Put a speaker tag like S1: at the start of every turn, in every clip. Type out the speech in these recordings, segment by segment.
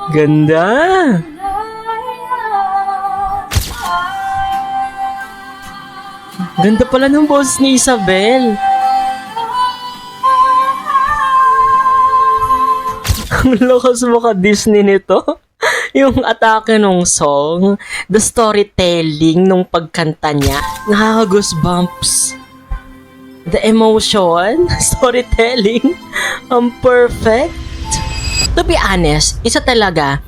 S1: Ganda! Ganda pala ng boses ni Isabel. Ang lakas mo ka Disney nito. Yung atake nung song, the storytelling nung pagkanta niya, nakaka-goosebumps. The emotion, storytelling, ang perfect. To be honest, isa talaga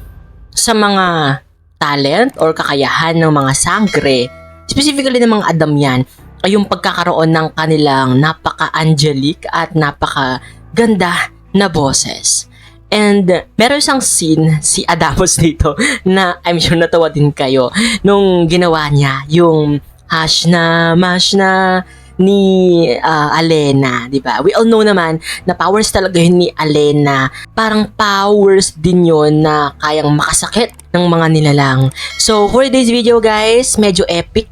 S1: sa mga talent or kakayahan ng mga sangre, specifically ng mga Adamyan, ay yung pagkakaroon ng kanilang napaka-angelic at napaka-ganda na boses. And meron isang scene si Adamos dito na I'm sure natawa din kayo nung ginawa niya yung hash na mash na ni Alena, di ba? We all know naman na powers talaga yun ni Alena. Parang powers din yun na kayang makasakit ng mga nilalang. So for this video guys, medyo epic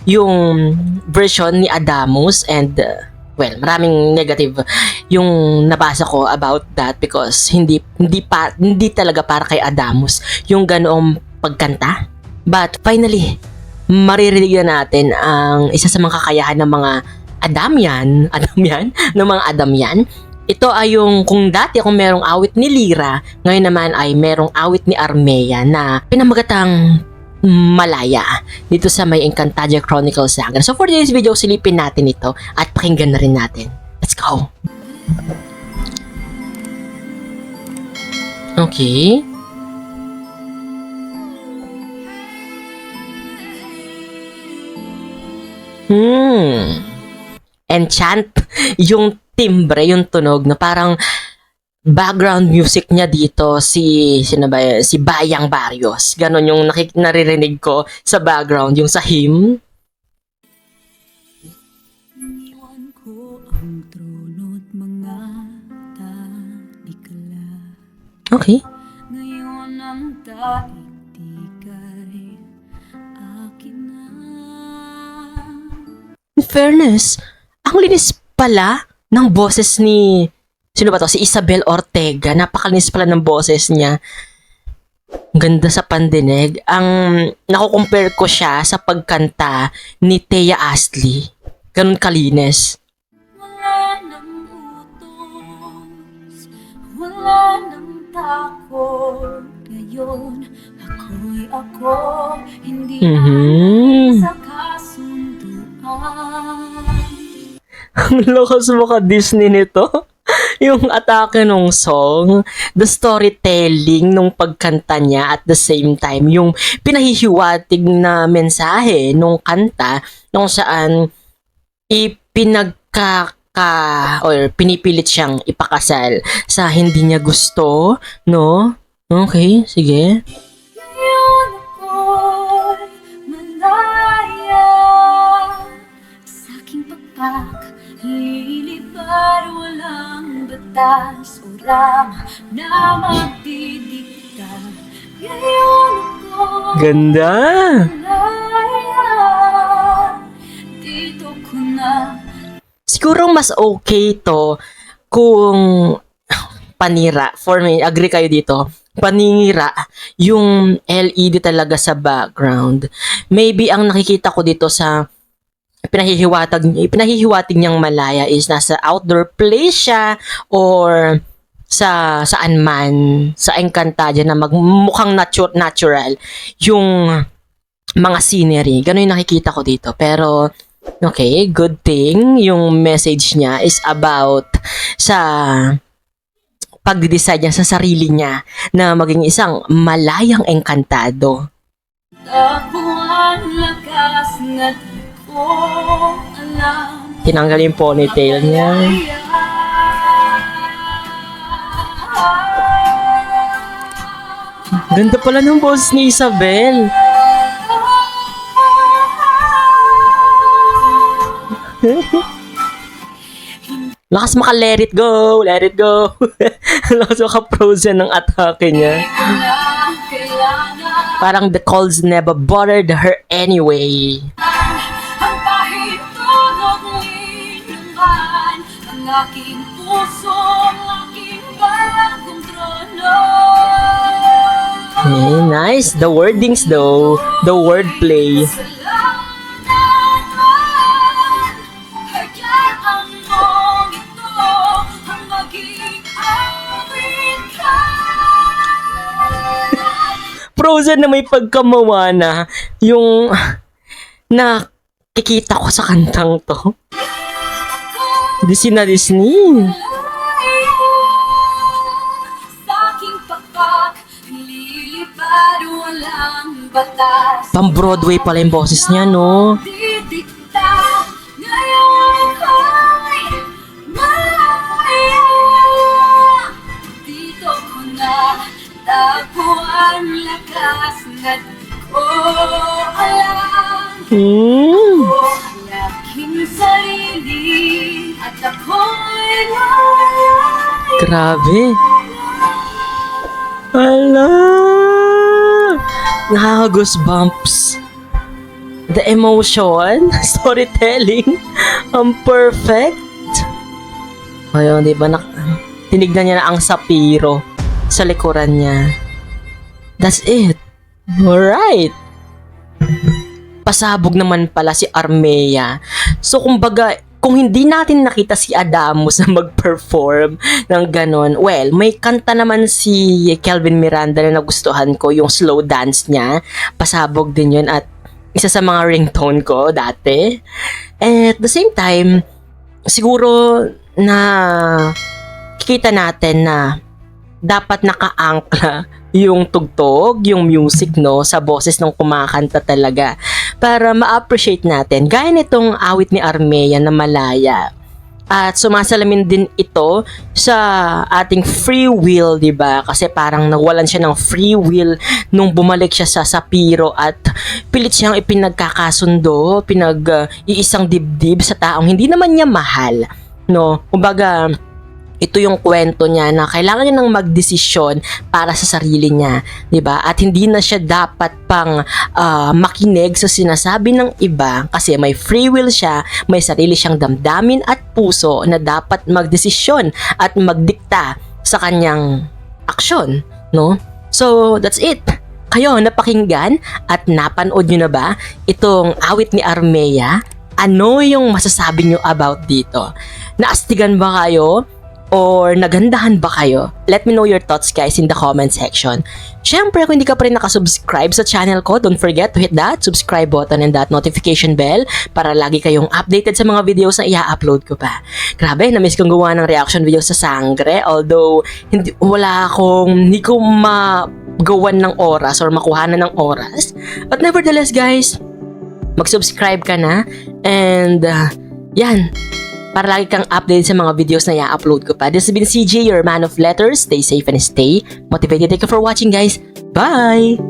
S1: yung version ni Adamus and well, maraming negative yung nabasa ko about that because hindi talaga para kay Adamus yung ganoong pagkanta. But finally, maririnig na natin ang isa sa mga kakayahan ng mga Adamyan, ng mga Adamyan. Ito ay yung kung dati kung merong awit ni Lyra, ngayon naman ay merong awit ni Armea na pinamagatang Malaya dito sa may Encantadia Chronicles Saga. So for this video, silipin natin ito at pakinggan na rin natin. Let's go! Okay. Enchant yung timbre, yung tunog na parang background music niya dito si Bayang Barrios. Ganon yung naririnig ko sa background, yung sa hymn.
S2: Iniwan ko ang trono't mga talikala.
S1: Okay.
S2: Ngayon ang daigdig ay akin na.
S1: In fairness, ang linis pala ng boses ni sino ba to? Si Isabel Ortega. Napakalinis pala ng boses niya. Ganda sa pandinig. Ang nakukompare ko siya sa pagkanta ni Thea Astley. Ganun kalinis.
S2: Wala nang utos, wala nang takot. Ngayon, ako'y ako, hindi sa kasunduan.
S1: Ang lakas mo ka Disney nito. Yung atake nung song, the storytelling nung pagkanta niya at the same time, yung pinahihiwatig na mensahe nung kanta nung saan or pinipilit siyang ipakasal sa hindi niya gusto, no? Okay, sige.
S2: Ngayon ako'y malaya sa aking lilipad, walang batas o rama na magdidikta. Ngayon ako'y
S1: Ganda!
S2: malaya, dito ko na.
S1: Siguro mas okay to kung panira. For me, agree kayo dito. Paninira yung LED talaga sa background. Maybe ang nakikita ko dito sa pinahihiwatig niyang Malaya is nasa outdoor place siya or saan man sa Encantadia na mukhang natural yung mga scenery. Ganun yung nakikita ko dito. Pero okay, good thing yung message niya is about sa pagde-decide niya sa sarili niya na maging isang malayang engkantado.
S2: Takbo ang lakas na di ko alam.
S1: Tinanggal yung ponytail niya. Ganda pala ng boses ni Isabel. Lakas maka let it go, let it go. Lakas maka frozen ng atake niya. Parang the calls never bothered her anyway.
S2: Ang pahit tulog linamban, ang aking puso, ang aking bagong trono.
S1: Eh, nice. The wordings though. The wordplay.
S2: Kasalanan man, hayaan mong ito ang maging awit ka.
S1: Frozen na may pagkamawa na yung nakikita ko sa kantang to. Disney na Disney.
S2: Sa aking pakpak, lilipad walang batas.
S1: Pang-Broadway pala yung boses niya, no?
S2: Didikta, ngayon ko'y malaya. Dito ko na tagpuan lakas na di ko alam. Ang aking sarili at ako'y malay.
S1: Grabe. Ala! Nakaka-goosebumps. The emotion, storytelling, ang perfect. Ayun, di ba? Tinignan niya na ang sapiro sa likuran niya. That's it. Alright. Pasabog naman pala si Armea. So, kumbaga, kung hindi natin nakita si Adamus na mag-perform ng ganon, well, may kanta naman si Kelvin Miranda na nagustuhan ko, yung slow dance niya. Pasabog din yun at isa sa mga ringtone ko dati. And at the same time, siguro na kikita natin na dapat naka-angkla yung tugtog, yung music, no, sa boses ng kumakanta talaga para ma-appreciate natin. Gaya nitong awit ni Armea na Malaya. At sumasalamin din ito sa ating free will, di ba? Kasi parang nawalan siya ng free will nung bumalik siya sa Sapiro at pilit siyang ipinagkakasundo, iisang dibdib sa taong hindi naman niya mahal, no? Kumbaga, ito yung kwento niya na kailangan niya nang magdesisyon para sa sarili niya, 'di ba? At hindi na siya dapat pang makinig sa sinasabi ng iba kasi may free will siya, may sarili siyang damdamin at puso na dapat magdesisyon at magdikta sa kanyang aksyon, no? So, that's it. Kayo, napakinggan at napanood nyo na ba itong awit ni Armea? Ano yung masasabi nyo about dito? Naastigan ba kayo? Or nagandahan ba kayo? Let me know your thoughts guys in the comment section. Syempre, kung hindi ka pa rin nakasubscribe sa channel ko, don't forget to hit that subscribe button and that notification bell para lagi kayong updated sa mga videos na i-upload ko pa. Grabe, na-miss kong gawa ng reaction video sa Sangre. Although, hindi ko magawan ng oras or makuhanan ng oras. But nevertheless guys, mag-subscribe ka na. And, yan. Para lagi kang updated sa mga videos na i-upload ko pa. This has been CJ, your man of letters. Stay safe and stay motivated. Thank you for watching, guys. Bye!